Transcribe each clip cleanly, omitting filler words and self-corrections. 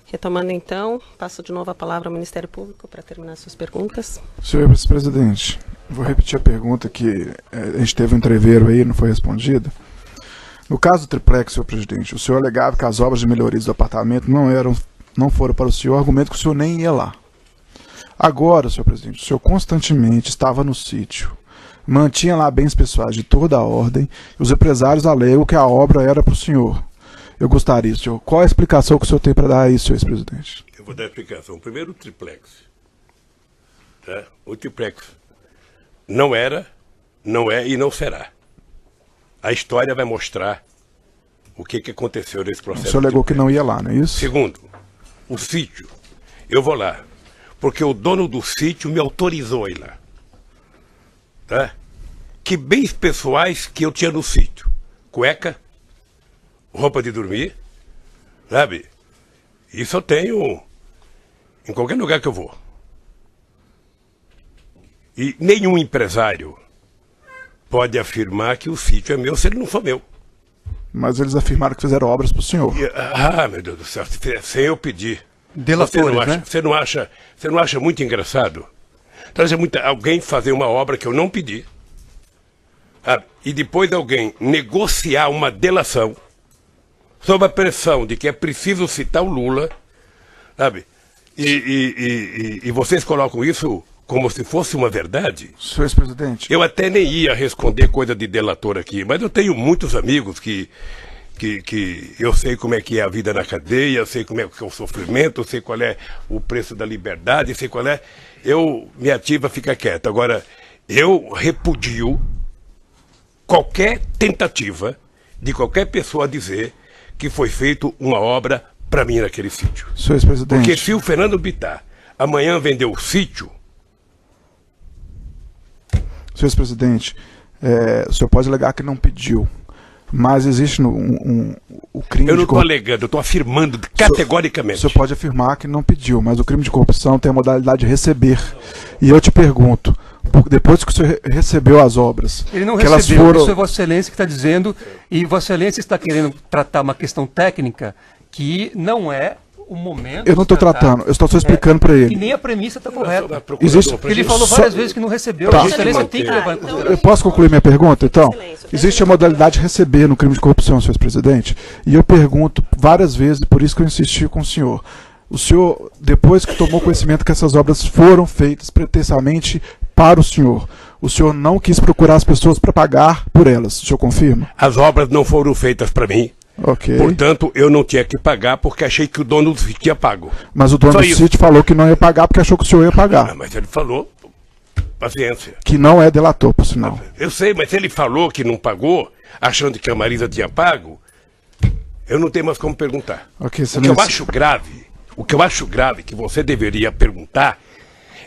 Retomando então, passo de novo a palavra ao Ministério Público para terminar suas perguntas. Senhor vice-presidente, vou repetir a pergunta que a gente teve um entreveiro aí, não foi respondida. No caso do triplex, senhor presidente, o senhor alegava que as obras de melhorias do apartamento não foram para o senhor, argumento que o senhor nem ia lá. Agora, senhor presidente, o senhor constantemente estava no sítio, mantinha lá bens pessoais de toda a ordem, e os empresários alegam que a obra era para o senhor. Eu gostaria, senhor, qual a explicação que o senhor tem para dar a isso, senhor ex-presidente? Eu vou dar a explicação. Primeiro, o triplex. Tá? O triplex não era, não é e não será. A história vai mostrar o que aconteceu nesse processo. O senhor alegou que não ia lá, não é isso? Segundo, o sítio. Eu vou lá, porque o dono do sítio me autorizou a ir lá. Tá? Que bens pessoais que eu tinha no sítio? Cueca, roupa de dormir, sabe? Isso eu tenho em qualquer lugar que eu vou. E nenhum empresário pode afirmar que o sítio é meu se ele não for meu. Mas eles afirmaram que fizeram obras para o senhor. Meu Deus do céu, sem eu pedir. Delatores, né? Você não acha muito engraçado? Alguém fazer uma obra que eu não pedi, sabe? E depois alguém negociar uma delação sob a pressão de que é preciso citar o Lula, sabe? E vocês colocam isso como se fosse uma verdade? Senhor ex-presidente. Eu até nem ia responder coisa de delator aqui, mas eu tenho muitos amigos que eu sei como é que é a vida na cadeia, eu sei como é que é o sofrimento, eu sei qual é o preço da liberdade, eu sei qual é. Minha ativa fica quieta. Agora, eu repudio qualquer tentativa de qualquer pessoa dizer que foi feita uma obra para mim naquele sítio. Senhor ex-presidente. Porque se o Fernando Bittar amanhã vender o sítio... Senhor ex-presidente, o senhor pode alegar que não pediu, mas existe o crime de corrupção... Eu não estou alegando, eu estou afirmando categoricamente. O senhor pode afirmar que não pediu, mas o crime de corrupção tem a modalidade de receber. E eu te pergunto, depois que o senhor recebeu as obras... Ele não que recebeu, elas foram... isso é Vossa Excelência que está dizendo, e Vossa Excelência está querendo tratar uma questão técnica que não é o momento... Eu não estou tratando, eu estou só explicando para ele. E nem a premissa está correta. Existe... Ele falou várias vezes que não recebeu, Tá. Vossa Excelência tem que levar em consideração. Eu posso concluir minha pergunta, então? Existe a modalidade de receber no crime de corrupção, senhor presidente, e eu pergunto várias vezes, por isso que eu insisti com o senhor, depois que tomou conhecimento que essas obras foram feitas pretensamente para o senhor não quis procurar as pessoas para pagar por elas, o senhor confirma? As obras não foram feitas para mim. Ok. Portanto, eu não tinha que pagar porque achei que o dono do sítio tinha pago. Mas o dono do sítio falou que não ia pagar porque achou que o senhor ia pagar. Mas ele falou, paciência. Que não é delator, por sinal. Eu sei, mas se ele falou que não pagou, achando que a Marisa tinha pago, eu não tenho mais como perguntar. Ok, o que eu acho grave, que você deveria perguntar,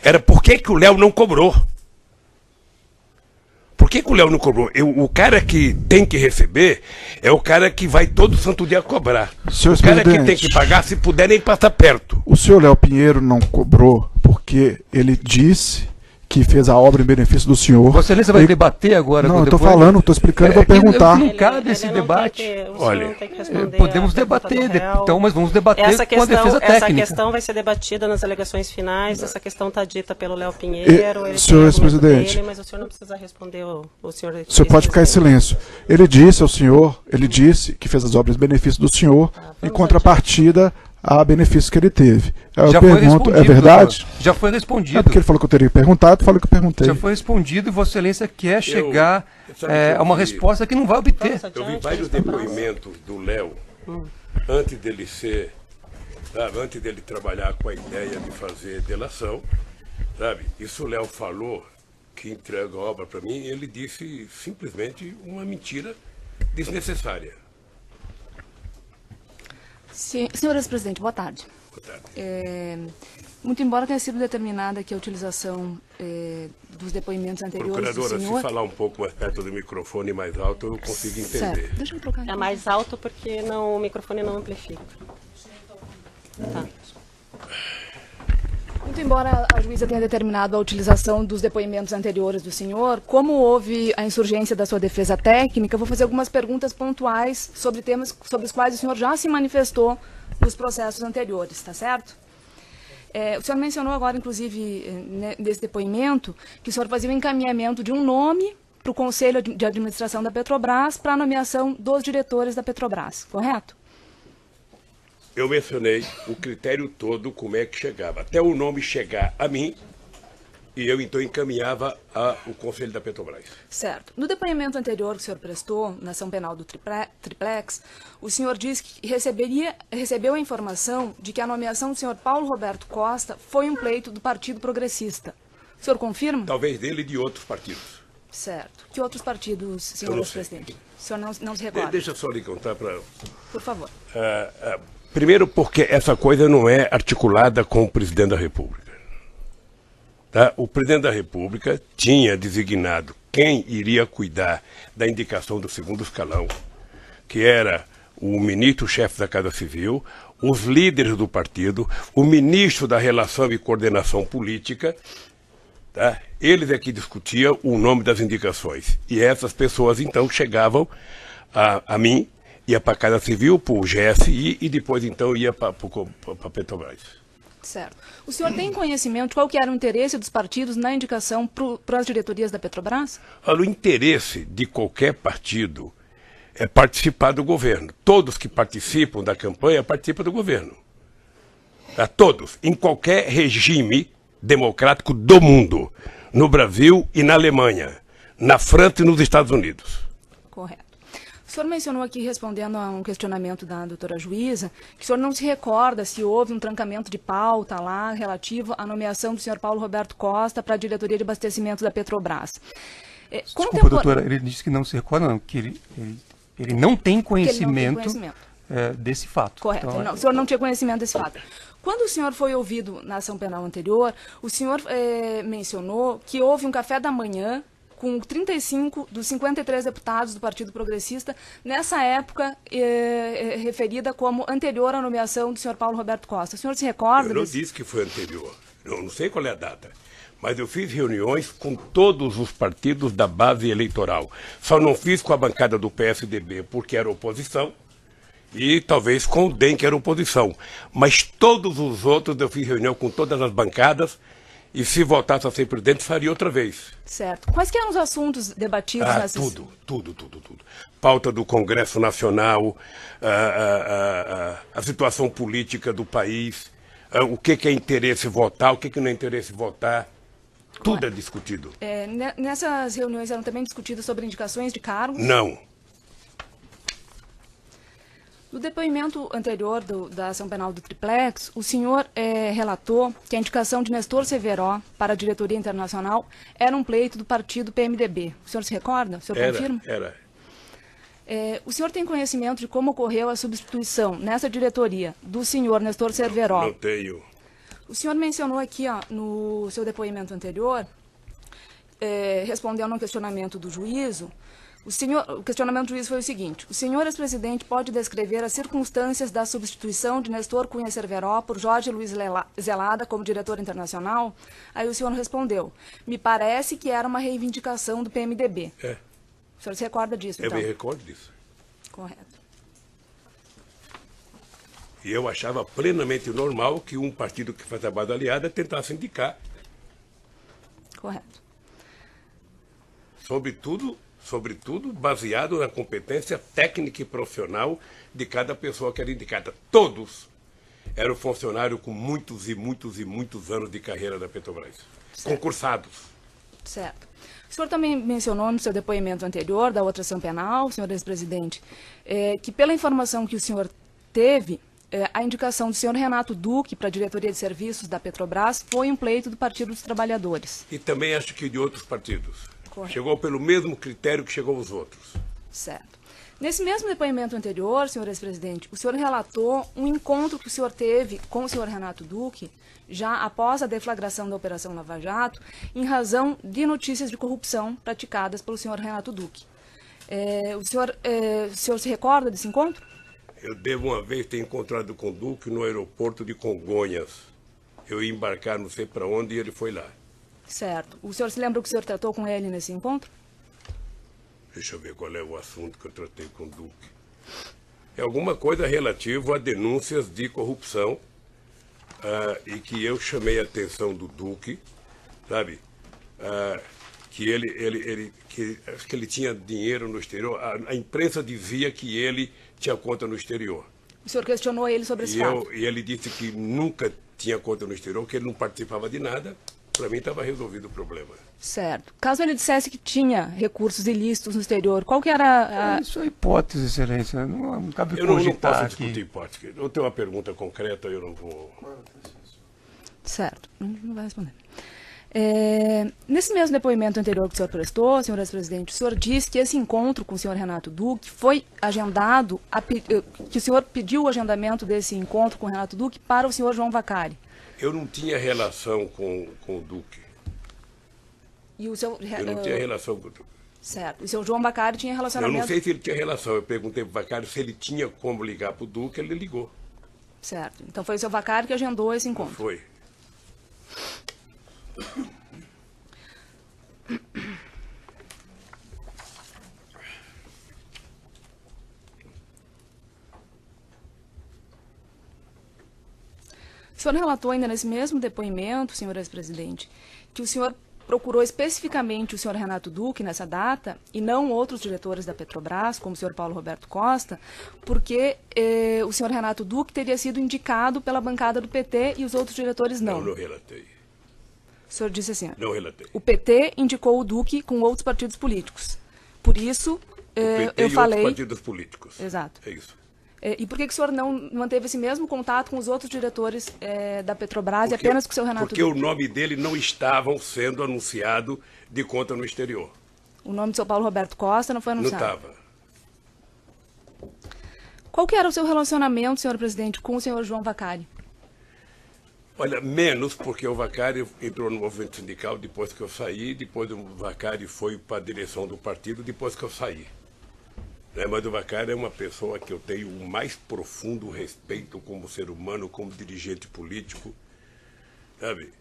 era por que o Léo não cobrou. Por que o Léo não cobrou? O cara que tem que receber é o cara que vai todo santo dia cobrar. Senhor o cara que tem que pagar, se puder, nem passar perto. O senhor Léo Pinheiro não cobrou porque ele disse que fez a obra em benefício do senhor. Vossa Excelência vai debater agora? Não, eu estou falando, estou explicando e vou perguntar. Não cabe esse debate. Olha, podemos debater, então, mas vamos debater com a defesa técnica. Essa questão vai ser debatida nas alegações finais, essa questão está dita pelo Léo Pinheiro. Senhor ex-presidente, mas o senhor não precisa responder o senhor. O senhor pode ficar em silêncio. Ele disse ao senhor, que fez as obras em benefício do senhor, em contrapartida a benefício que ele teve. Eu pergunto, é verdade? Doutor. Já foi respondido. É porque ele falou que eu teria perguntado, falou que eu perguntei. Já foi respondido e Vossa Excelência quer chegar a uma resposta que não vai obter. Eu vi vários depoimentos do Léo antes dele antes dele trabalhar com a ideia de fazer delação, sabe? Isso o Léo falou que entrega a obra para mim, e ele disse simplesmente uma mentira desnecessária. Senhor ex-presidente, boa tarde. Boa tarde. Muito embora tenha sido determinada que a utilização dos depoimentos anteriores Procuradora, do senhor... se falar um pouco mais perto do microfone mais alto, eu consigo entender. Certo. Deixa eu trocar. É mais alto porque o microfone não amplifica. Tá. Muito embora a juíza tenha determinado a utilização dos depoimentos anteriores do senhor, como houve a insurgência da sua defesa técnica, eu vou fazer algumas perguntas pontuais sobre temas sobre os quais o senhor já se manifestou nos processos anteriores, tá certo? O senhor mencionou agora, inclusive, nesse depoimento, que o senhor fazia o encaminhamento de um nome para o Conselho de Administração da Petrobras para a nomeação dos diretores da Petrobras, correto? Eu mencionei o critério todo, como é que chegava. Até o nome chegar a mim, e eu então encaminhava ao Conselho da Petrobras. Certo. No depoimento anterior que o senhor prestou, na ação penal do Triplex, o senhor disse que recebeu a informação de que a nomeação do senhor Paulo Roberto Costa foi um pleito do Partido Progressista. O senhor confirma? Talvez dele e de outros partidos. Certo. Que outros partidos, senhor presidente? O senhor não se recorda? Deixa eu só lhe contar para... Por favor. Primeiro porque essa coisa não é articulada com o presidente da República. Tá? O presidente da República tinha designado quem iria cuidar da indicação do segundo escalão, que era o ministro-chefe da Casa Civil, os líderes do partido, o ministro da Relação e Coordenação Política. Tá? Eles é que discutiam o nome das indicações. E essas pessoas, então, chegavam a mim, ia para a Casa Civil, para o GSI e depois, então, ia para a Petrobras. Certo. O senhor tem conhecimento de qual que era o interesse dos partidos na indicação para as diretorias da Petrobras? Olha, o interesse de qualquer partido é participar do governo. Todos que participam da campanha participam do governo. Tá? Todos, em qualquer regime democrático do mundo, no Brasil e na Alemanha, na França e nos Estados Unidos. Correto. O senhor mencionou aqui, respondendo a um questionamento da doutora juíza, que o senhor não se recorda se houve um trancamento de pauta lá relativo à nomeação do senhor Paulo Roberto Costa para a diretoria de abastecimento da Petrobras. Desculpa, doutora, ele disse que não se recorda, não, que ele não tem conhecimento, desse fato. Correto, então, não, o senhor não tinha conhecimento desse fato. Quando o senhor foi ouvido na ação penal anterior, o senhor mencionou que houve um café da manhã com 35 dos 53 deputados do Partido Progressista, nessa época referida como anterior à nomeação do senhor Paulo Roberto Costa. O senhor se recorda? Eu não disse que foi anterior, eu não sei qual é a data, mas eu fiz reuniões com todos os partidos da base eleitoral. Só não fiz com a bancada do PSDB, porque era oposição, e talvez com o DEM, que era oposição. Mas todos os outros eu fiz reunião com todas as bancadas, e se voltasse a ser presidente, faria outra vez. Certo. Quais que eram os assuntos debatidos nessas... Tudo. Pauta do Congresso Nacional, a situação política do país, o que é interesse votar, o que não é interesse votar. Tudo é discutido. Nessas reuniões eram também discutidas sobre indicações de cargos? Não. No depoimento anterior da ação penal do Triplex, o senhor relatou que a indicação de Nestor Severo para a diretoria internacional era um pleito do partido PMDB. O senhor se recorda? O senhor confirma? Era. O senhor tem conhecimento de como ocorreu a substituição nessa diretoria do senhor Nestor Severo? Não tenho. O senhor mencionou aqui, no seu depoimento anterior, respondendo a um questionamento do juízo, o questionamento do juiz foi o seguinte: o senhor ex-presidente pode descrever as circunstâncias da substituição de Nestor Cunha Cerveró por Jorge Luiz Zelada como diretor internacional? Aí o senhor respondeu: me parece que era uma reivindicação do PMDB. O senhor se recorda disso, então? Eu me recordo disso. Correto. E eu achava plenamente normal que um partido que faz a base aliada tentasse indicar. Correto. Sobretudo baseado na competência técnica e profissional de cada pessoa que era indicada. Todos eram funcionários com muitos anos de carreira da Petrobras. Certo. Concursados. Certo. O senhor também mencionou no seu depoimento anterior da outra ação penal, senhor ex-presidente, que pela informação que o senhor teve, a indicação do senhor Renato Duque para a diretoria de serviços da Petrobras foi um pleito do Partido dos Trabalhadores. E também acho que de outros partidos. Correto. Chegou pelo mesmo critério que chegou os outros. Certo. Nesse mesmo depoimento anterior, senhor ex-presidente, o senhor relatou um encontro que o senhor teve com o senhor Renato Duque, já após a deflagração da Operação Lava Jato, em razão de notícias de corrupção praticadas pelo senhor Renato Duque. O senhor se recorda desse encontro? Eu devo uma vez ter encontrado com o Duque no aeroporto de Congonhas. eu ia embarcar não sei para onde e ele foi lá. Certo. O senhor se lembra o que o senhor tratou com ele nesse encontro? Deixa eu ver qual é o assunto que eu tratei com o Duque. É alguma coisa relativa a denúncias de corrupção e que eu chamei a atenção do Duque, sabe? Que acho que ele tinha dinheiro no exterior. A imprensa dizia que ele tinha conta no exterior. O senhor questionou ele sobre esse fato? E ele disse que nunca tinha conta no exterior, que ele não participava de nada. Para mim estava resolvido o problema. Certo. Caso ele dissesse que tinha recursos ilícitos no exterior, qual que era a... Isso é hipótese, excelência. Não cabe eu não cogitar posso discutir hipótese. Eu tenho uma pergunta concreta, eu não vou... Certo. Não vai responder. Nesse mesmo depoimento anterior que o senhor prestou, senhor ex-presidente, o senhor disse que esse encontro com o senhor Renato Duque foi agendado, que o senhor pediu o agendamento desse encontro com o Renato Duque para o senhor João Vacari. Eu não tinha relação com o Duque. E o seu... Eu não tinha relação com o Duque. Certo. E o seu João Vacari tinha relacionamento... Eu não sei se ele tinha relação. Eu perguntei para o Vacari se ele tinha como ligar para o Duque, ele ligou. Certo. Então foi o seu Vacari que agendou esse encontro. Foi. O senhor relatou ainda nesse mesmo depoimento, senhor ex-presidente, que o senhor procurou especificamente o senhor Renato Duque nessa data e não outros diretores da Petrobras, como o senhor Paulo Roberto Costa, porque o senhor Renato Duque teria sido indicado pela bancada do PT e os outros diretores não. Não relatei. O senhor disse assim, não relatei. O PT indicou o Duque com outros partidos políticos. Por isso, eu falei... outros partidos políticos. Exato. É isso. E por que o senhor não manteve esse mesmo contato com os outros diretores da Petrobras e apenas com o seu Renato Porque Duque? o nome dele não estava sendo anunciado de conta no exterior. O nome do seu Paulo Roberto Costa não foi anunciado? Não estava. Qual que era o seu relacionamento, senhor presidente, com o senhor João Vacari? Olha, menos porque o Vacari entrou no movimento sindical depois que eu saí, depois o Vacari foi para a direção do partido depois que eu saí. Mas o Vacari é uma pessoa que eu tenho o mais profundo respeito como ser humano, como dirigente político, sabe?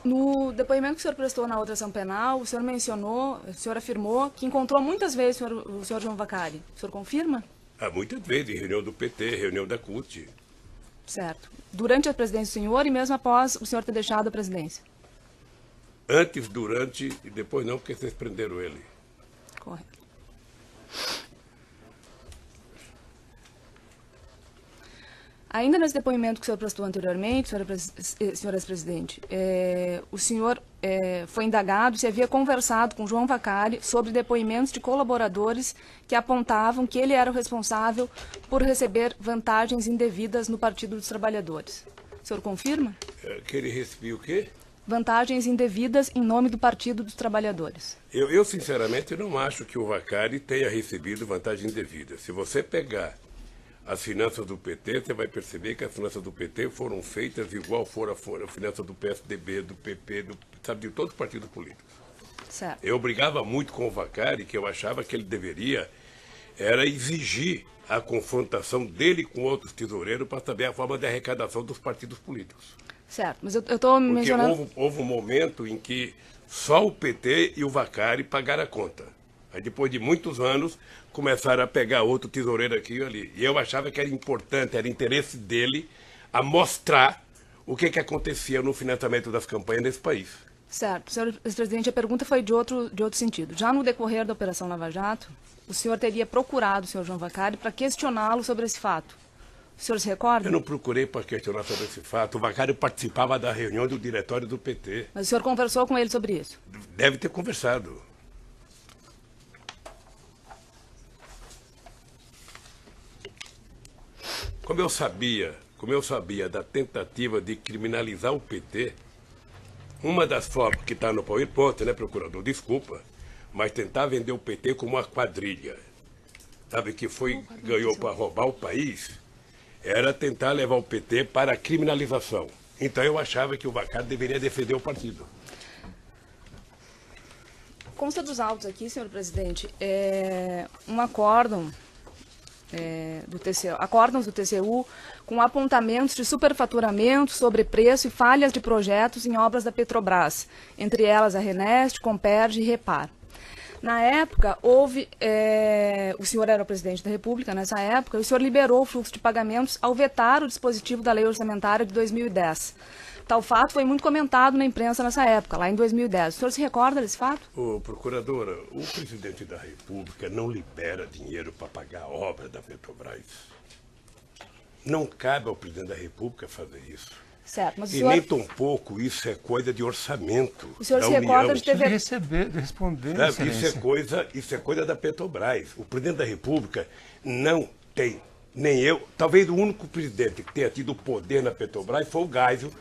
No depoimento que o senhor prestou na outra ação penal, o senhor mencionou, o senhor afirmou que encontrou muitas vezes o senhor João Vacari. O senhor confirma? Muitas vezes, em reunião do PT, reunião da CUT. Certo. Durante a presidência do senhor e mesmo após o senhor ter deixado a presidência? Antes, durante e depois não, porque vocês prenderam ele. Correto. Ainda nesse depoimento que o senhor prestou anteriormente, senhor ex-presidente, o senhor foi indagado se havia conversado com João Vacari sobre depoimentos de colaboradores que apontavam que ele era o responsável por receber vantagens indevidas no Partido dos Trabalhadores. O senhor confirma? Que ele recebia o quê? Vantagens indevidas em nome do Partido dos Trabalhadores. Eu sinceramente, não acho que o Vacari tenha recebido vantagem indevida. Se você pegar as finanças do PT, você vai perceber que as finanças do PT foram feitas igual foram a finança do PSDB, do PP, sabe, de todos os partidos políticos. Certo. Eu brigava muito com o Vacari, que eu achava que ele deveria era exigir a confrontação dele com outros tesoureiros para saber a forma de arrecadação dos partidos políticos. Certo, mas eu estou mencionando... Porque houve um momento em que só o PT e o Vacari pagaram a conta. Aí depois de muitos anos, começaram a pegar outro tesoureiro aqui e ali. E eu achava que era importante, era interesse dele a mostrar o que acontecia no financiamento das campanhas nesse país. Certo. Senhor ex-presidente, a pergunta foi de outro sentido. Já no decorrer da Operação Lava Jato, o senhor teria procurado o senhor João Vacari para questioná-lo sobre esse fato. O senhor se recorda? Eu não procurei para questionar sobre esse fato. O Vacari participava da reunião do diretório do PT. Mas o senhor conversou com ele sobre isso? Deve ter conversado. Como eu sabia da tentativa de criminalizar o PT, uma das formas que está no PowerPoint, né, procurador, desculpa, mas tentar vender o PT como uma quadrilha, sabe, que ganhou para roubar o país, era tentar levar o PT para a criminalização. Então eu achava que o Vacari deveria defender o partido. Consta dos autos aqui, senhor presidente, um acórdão acórdãos do TCU com apontamentos de superfaturamento, sobrepreço e falhas de projetos em obras da Petrobras, entre elas a Renest, Comperj e Repar. Na época, o senhor era o presidente da República nessa época, e o senhor liberou o fluxo de pagamentos ao vetar o dispositivo da Lei Orçamentária de 2010. Tal fato foi muito comentado na imprensa nessa época, lá em 2010. O senhor se recorda desse fato? Procuradora, o presidente da República não libera dinheiro para pagar a obra da Petrobras. Não cabe ao presidente da República fazer isso. Certo, mas o e senhor... nem tampouco isso é coisa de orçamento. O senhor da se recorda de ter... de responder, isso é coisa da Petrobras. O presidente da República não tem, nem eu, talvez o único presidente que tenha tido poder na Petrobras foi o Geisel,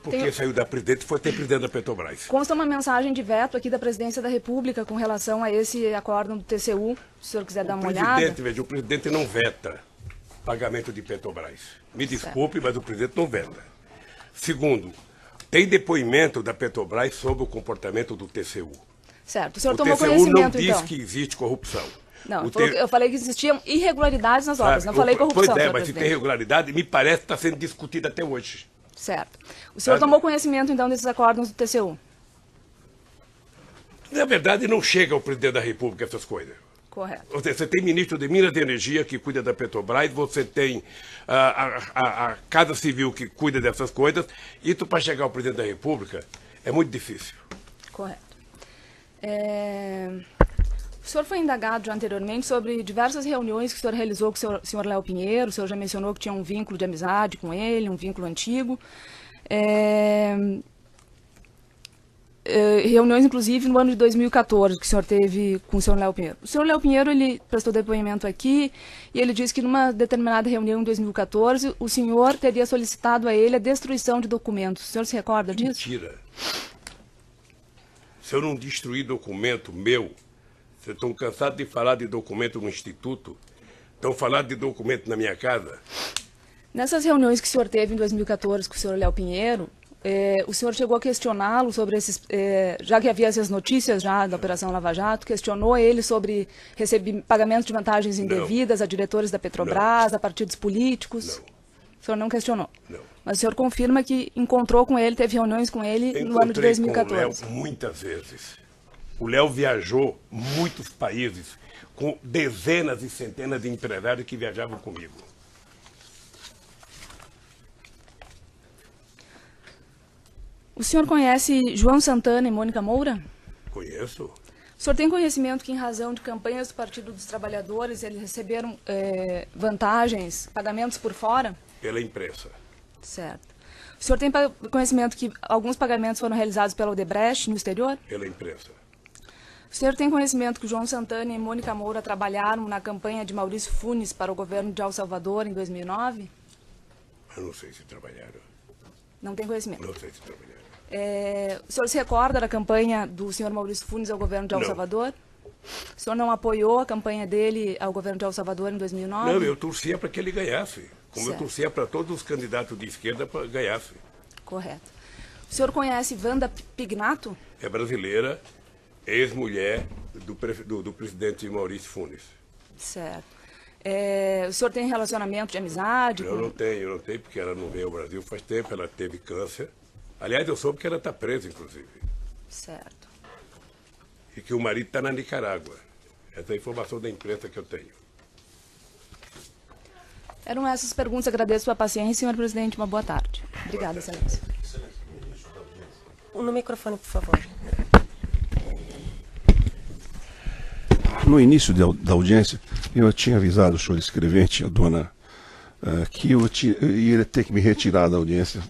porque saiu da presidente e foi ter presidente da Petrobras. Consta uma mensagem de veto aqui da Presidência da República com relação a esse acórdão do TCU, se o senhor quiser dar uma olhada. Veja, o presidente não veta pagamento de Petrobras. Me desculpe, mas o presidente não veta. Segundo, tem depoimento da Petrobras sobre o comportamento do TCU. Certo, o senhor tomou conhecimento, então? O TCU não diz que existe corrupção. Não, eu falei que existiam irregularidades nas obras, não falei corrupção, Pois é, mas se tem irregularidade, me parece que está sendo discutida até hoje. Certo. O senhor tomou conhecimento, então, desses acórdãos do TCU? Na verdade, não chega ao presidente da República essas coisas. Correto. Você tem ministro de Minas e Energia que cuida da Petrobras, você tem a Casa Civil que cuida dessas coisas. Isso para chegar ao presidente da República é muito difícil. Correto. O senhor foi indagado já anteriormente sobre diversas reuniões que o senhor realizou com o senhor Léo Pinheiro. O senhor já mencionou que tinha um vínculo de amizade com ele, um vínculo antigo. Reuniões, inclusive, no ano de 2014, que o senhor teve com o senhor Léo Pinheiro. O senhor Léo Pinheiro, ele prestou depoimento aqui e ele disse que numa determinada reunião em 2014, o senhor teria solicitado a ele a destruição de documentos. O senhor se recorda disso? Mentira. Se eu não destruir documento meu, vocês estão cansados de falar de documento no Instituto? Estão falando de documento na minha casa? Nessas reuniões que o senhor teve em 2014 com o senhor Léo Pinheiro, o senhor chegou a questioná-lo sobre esses... já que havia essas notícias já da Operação Lava Jato, questionou ele sobre pagamento de vantagens indevidas a diretores da Petrobras, a partidos políticos? Não. O senhor não questionou? Não. Mas o senhor confirma que encontrou com ele, teve reuniões com ele no ano de 2014? Com o Léo muitas vezes. O Léo viajou muitos países com dezenas e centenas de empresários que viajavam comigo. O senhor conhece João Santana e Mônica Moura? Conheço. O senhor tem conhecimento que, em razão de campanhas do Partido dos Trabalhadores, eles receberam vantagens, pagamentos por fora? Pela imprensa. Certo. O senhor tem conhecimento que alguns pagamentos foram realizados pela Odebrecht no exterior? Pela imprensa. O senhor tem conhecimento que João Santana e Mônica Moura trabalharam na campanha de Maurício Funes para o governo de El Salvador em 2009? Eu não sei se trabalharam. Não tem conhecimento? Não sei se trabalharam. O senhor se recorda da campanha do senhor Maurício Funes ao governo de El Salvador? O senhor não apoiou a campanha dele ao governo de El Salvador em 2009? Não, eu torcia para que ele ganhasse. Como eu torcia para todos os candidatos de esquerda para ganhasse. Correto. O senhor conhece Wanda Pignato? É brasileira, ex-mulher do presidente Maurício Funes. Certo. O senhor tem relacionamento de amizade? Eu não tenho, porque ela não veio ao Brasil faz tempo, ela teve câncer. Aliás, eu soube que ela está presa, inclusive. Certo. E que o marido está na Nicarágua. Essa é a informação da imprensa que eu tenho. Eram essas perguntas. Agradeço a sua paciência, senhor presidente. Uma boa tarde. Obrigada, excelência. No microfone, por favor. No início da audiência, eu tinha avisado o senhor escrevente, a dona, que eu ia ter que me retirar da audiência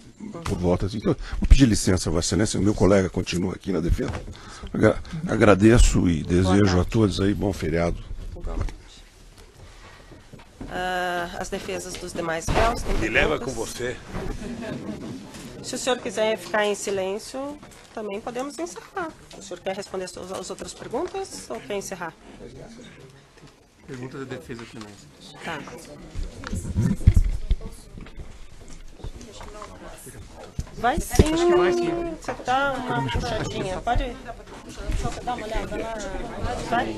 por volta. Então, vou pedir licença, Vossa Excelência, o meu colega continua aqui na defesa. Agradeço e desejo a todos aí bom feriado. As defesas dos demais réus. Me leva com você. Se o senhor quiser ficar em silêncio, também podemos encerrar. O senhor quer responder as outras perguntas ou quer encerrar? Pergunta da defesa também. Tá. Vai sim. Vai sim. Você dá uma puxadinha. Pode só dar uma olhada lá. Vai.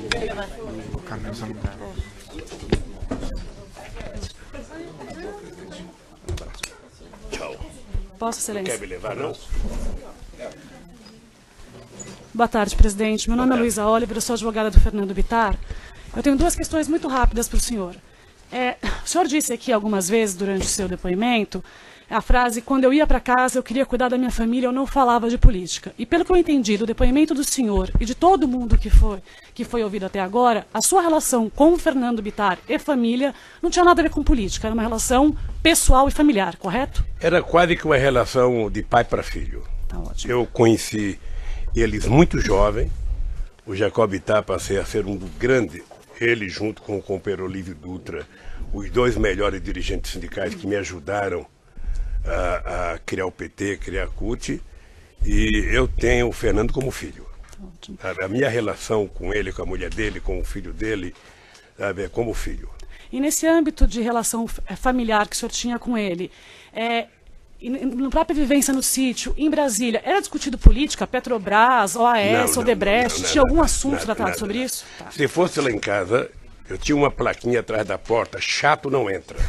Posso, Excelência? Não quer me levar, não? Boa tarde, presidente. Meu nome é Luísa Oliver, eu sou advogada do Fernando Bittar. Eu tenho duas questões muito rápidas para o senhor. O senhor disse aqui algumas vezes durante o seu depoimento a frase: quando eu ia para casa, eu queria cuidar da minha família, eu não falava de política. E pelo que eu entendi do depoimento do senhor e de todo mundo que foi ouvido até agora, a sua relação com o Fernando Bittar e família não tinha nada a ver com política, era uma relação pessoal e familiar, correto? Era quase que uma relação de pai para filho. Tá ótimo. Eu conheci eles muito jovem. O Jacob Bittar passei a ser um dos grandes, ele junto com o companheiro Olívio Dutra, os dois melhores dirigentes sindicais que me ajudaram a criar o PT, criar a CUT, e eu tenho o Fernando como filho. Ótimo. A minha relação com ele, com a mulher dele, com o filho dele, sabe, é como filho. E nesse âmbito de relação familiar que o senhor tinha com ele, na própria vivência no sítio, em Brasília, era discutido política, Petrobras, OAS, Odebrecht, tinha algum assunto tratado sobre isso? Tá. Se fosse lá em casa, eu tinha uma plaquinha atrás da porta: chato não entra.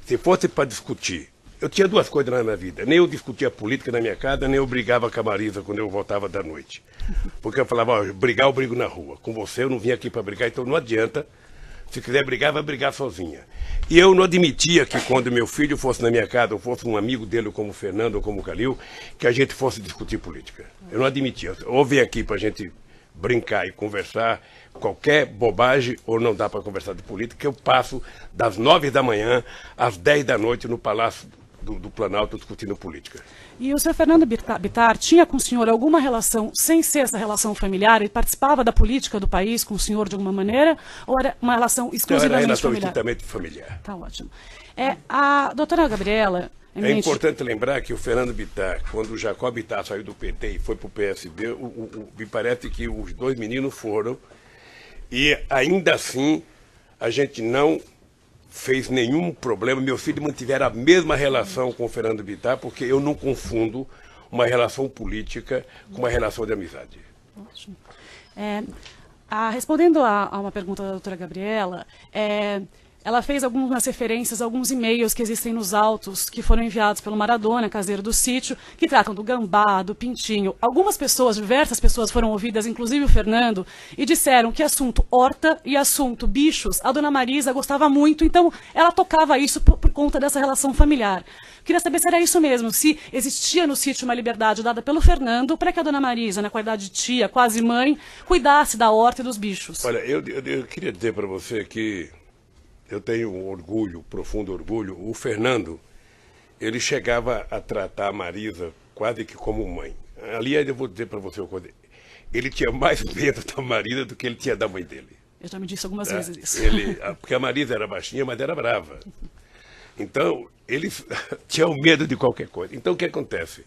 Se fosse para discutir, eu tinha duas coisas na minha vida: nem eu discutia política na minha casa, nem eu brigava com a Marisa quando eu voltava da noite. Porque eu falava: ó, brigar eu brigo na rua, com você eu não vim aqui para brigar, então não adianta. Se quiser brigar, vai brigar sozinha. E eu não admitia que quando meu filho fosse na minha casa, ou fosse um amigo dele, como o Fernando ou como o Calil, que a gente fosse discutir política. Eu não admitia. Ou vem aqui para a gente brincar e conversar qualquer bobagem, ou não dá para conversar de política, eu passo das 9 da manhã às 10 da noite no Palácio do Planalto discutindo política. E o senhor Fernando Bittar tinha com o senhor alguma relação, sem ser essa relação familiar? Ele participava da política do país com o senhor de alguma maneira? Ou era uma relação exclusivamente familiar? Era estritamente familiar. Tá ótimo. A doutora Gabriela... É importante lembrar que o Fernando Bittar, quando o Jacob Bittar saiu do PT e foi para o PSB, me parece que os dois meninos foram, e ainda assim a gente não fez nenhum problema. Meu filho mantiver a mesma relação com o Fernando Bittar, porque eu não confundo uma relação política com uma relação de amizade. Ótimo. Respondendo a uma pergunta da doutora Gabriela, ela fez algumas referências a alguns e-mails que existem nos autos que foram enviados pelo Maradona, caseiro do sítio, que tratam do gambá, do pintinho. Algumas pessoas, diversas pessoas foram ouvidas, inclusive o Fernando, e disseram que assunto horta e assunto bichos, a dona Marisa gostava muito, então ela tocava isso por conta dessa relação familiar. Queria saber se era isso mesmo, se existia no sítio uma liberdade dada pelo Fernando para que a dona Marisa, na qualidade de tia, quase mãe, cuidasse da horta e dos bichos. Olha, eu queria dizer para você que eu tenho um orgulho, profundo orgulho. O Fernando, ele chegava a tratar a Marisa quase que como mãe. Aliás, eu vou dizer para você uma coisa: ele tinha mais medo da Marisa do que ele tinha da mãe dele. Eu já me disse algumas vezes isso. Porque a Marisa era baixinha, mas era brava. Então, ele tinha medo de qualquer coisa. Então, o que acontece?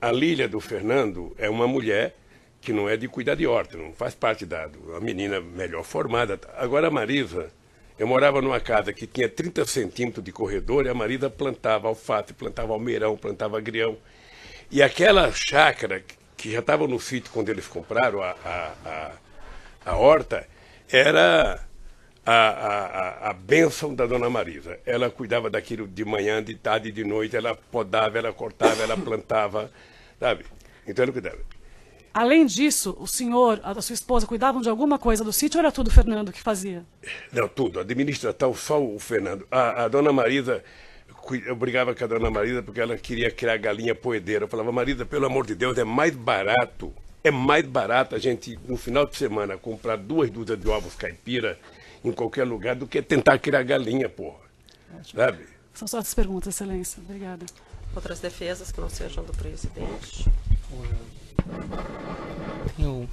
A Lília do Fernando é uma mulher que não é de cuidar de horta, não faz parte da menina melhor formada. Agora, a Marisa... Eu morava numa casa que tinha 30 centímetros de corredor e a Marisa plantava alface, plantava almeirão, plantava agrião. E aquela chácara que já estava no sítio quando eles compraram a horta, era a bênção da dona Marisa. Ela cuidava daquilo de manhã, de tarde e de noite, ela podava, ela cortava, ela plantava, sabe? Então ela cuidava. Além disso, o senhor, a sua esposa, cuidavam de alguma coisa do sítio ou era tudo o Fernando que fazia? Não, tudo. Administração, só o Fernando. A dona Marisa, eu brigava com a dona Marisa porque ela queria criar galinha poedeira. Eu falava: Marisa, pelo amor de Deus, é mais barato a gente, no final de semana, comprar 2 dúzias de ovos caipira em qualquer lugar do que tentar criar galinha, porra. Ótimo. Sabe? São só essas perguntas, Excelência. Obrigada. Outras defesas que não sejam do presidente? Tenho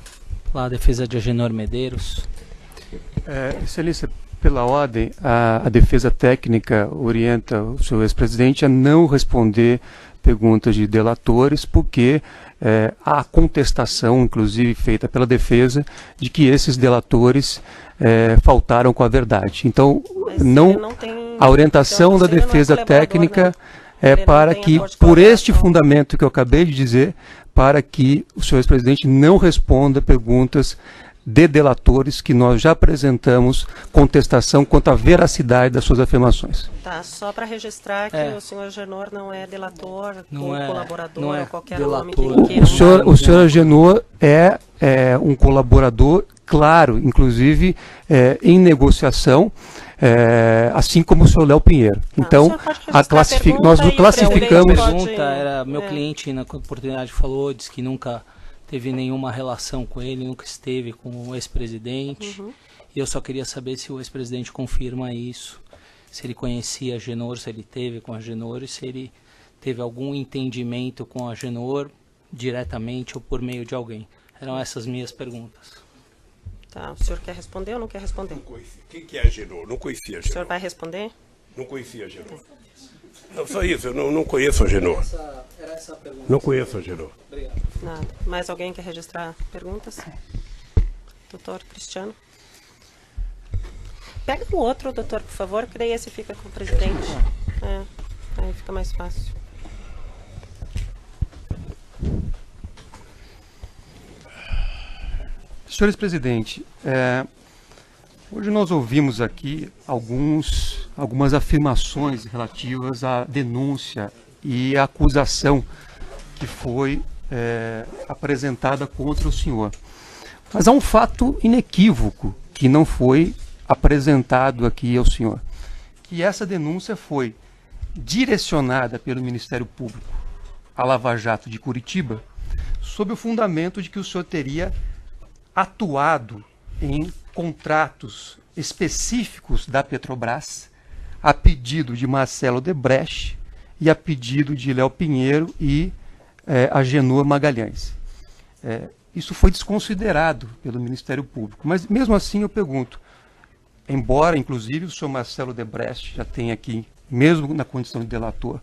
lá a defesa de Agenor Medeiros. Excelência, pela ordem, a defesa técnica orienta o senhor ex-presidente a não responder perguntas de delatores, porque há contestação, inclusive feita pela defesa, de que esses delatores faltaram com a verdade. Então, a orientação da defesa técnica é para que, por este fundamento que eu acabei de dizer, para que o senhor ex-presidente não responda perguntas de delatores que nós já apresentamos contestação quanto à veracidade das suas afirmações. Tá, só para registrar que o senhor Agenor não é delator, Não ou é- colaborador, não é ou qualquer delator. nome que queira. O senhor Agenor é um colaborador, claro, inclusive em negociação, assim como o senhor Léo Pinheiro. Então, o senhor pode registrar a pergunta nós e o o classificamos... presidente pergunta era, meu é. cliente na oportunidade falou, disse que nunca teve nenhuma relação com ele, nunca esteve com o ex-presidente. E eu só queria saber se o ex-presidente confirma isso, se ele conhecia a Agenor, se ele teve com a Agenor e se ele teve algum entendimento com a Agenor diretamente ou por meio de alguém. Eram essas minhas perguntas. Tá, o senhor quer responder ou não quer responder? Não conhecia. Quem que é a Agenor? Não conhecia a O senhor Agenor. vai responder? Não conhecia a Agenor. Não, só isso, eu não conheço a Agenor. Era essa a pergunta. Não conheço a Agenor. Nada. Mais alguém quer registrar perguntas? Doutor Cristiano? Pega o outro, doutor, por favor, que daí esse fica com o presidente. Aí fica mais fácil. Senhores presidente, hoje nós ouvimos aqui algumas afirmações relativas à denúncia e à acusação que foi apresentada contra o senhor. Mas há um fato inequívoco que não foi apresentado aqui ao senhor, que essa denúncia foi direcionada pelo Ministério Público à Lava Jato de Curitiba sob o fundamento de que o senhor teria atuado em contratos específicos da Petrobras a pedido de Marcelo Debrecht e a pedido de Léo Pinheiro e Agenor Magalhães. Isso foi desconsiderado pelo Ministério Público, mas mesmo assim eu pergunto, embora inclusive o senhor Marcelo Debrecht já tenha aqui, mesmo na condição de delator,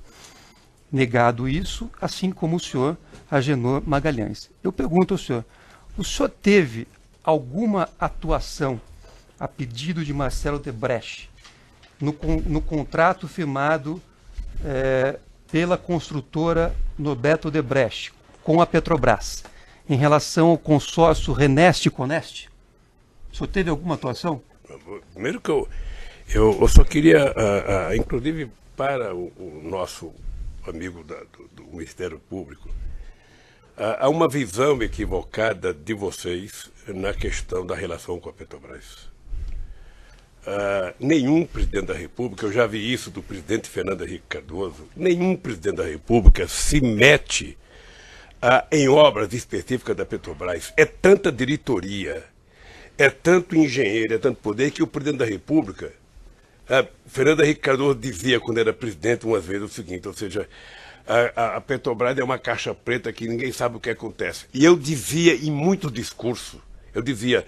negado isso, assim como o senhor Agenor Magalhães. Eu pergunto ao senhor, o senhor teve alguma atuação a pedido de Marcelo Debrecht no contrato firmado pela construtora Norberto Debrecht com a Petrobras em relação ao consórcio Reneste-Coneste? O senhor teve alguma atuação? Primeiro que eu só queria, inclusive para o nosso amigo do Ministério Público, há uma visão equivocada de vocês na questão da relação com a Petrobras. Nenhum presidente da República, eu já vi isso do presidente Fernando Henrique Cardoso, nenhum presidente da República se mete em obras específicas da Petrobras. É tanta diretoria, é tanto engenheiro, é tanto poder que o presidente da República, Fernando Henrique Cardoso dizia quando era presidente umas vezes o seguinte, ou seja, a Petrobras é uma caixa preta que ninguém sabe o que acontece. E eu dizia em muitos discursos, eu dizia,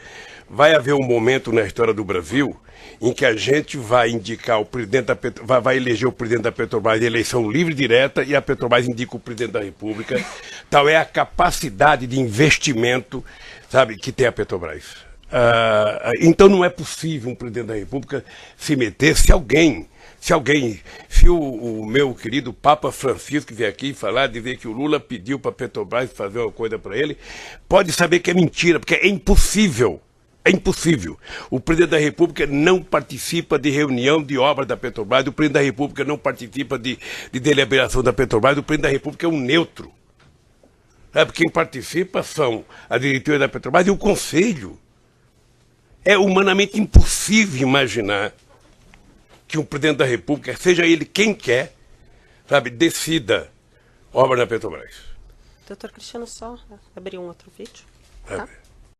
vai haver um momento na história do Brasil em que a gente vai indicar o presidente da Petrobras, vai eleger o presidente da Petrobras em eleição livre e direta e a Petrobras indica o presidente da República. Tal é a capacidade de investimento, sabe, que tem a Petrobras. Então não é possível um presidente da República se meter se o meu querido Papa Francisco vier aqui falar, dizer que o Lula pediu para a Petrobras fazer uma coisa para ele, pode saber que é mentira, porque é impossível. É impossível. O presidente da República não participa de reunião de obras da Petrobras, o presidente da República não participa de deliberação da Petrobras, o presidente da República é um neutro. Quem participa são a diretoria da Petrobras e o Conselho. É humanamente impossível imaginar que um presidente da República, seja ele quem quer, sabe, decida obra na Petrobras. Doutor Cristiano, só abrir um outro vídeo. Tá?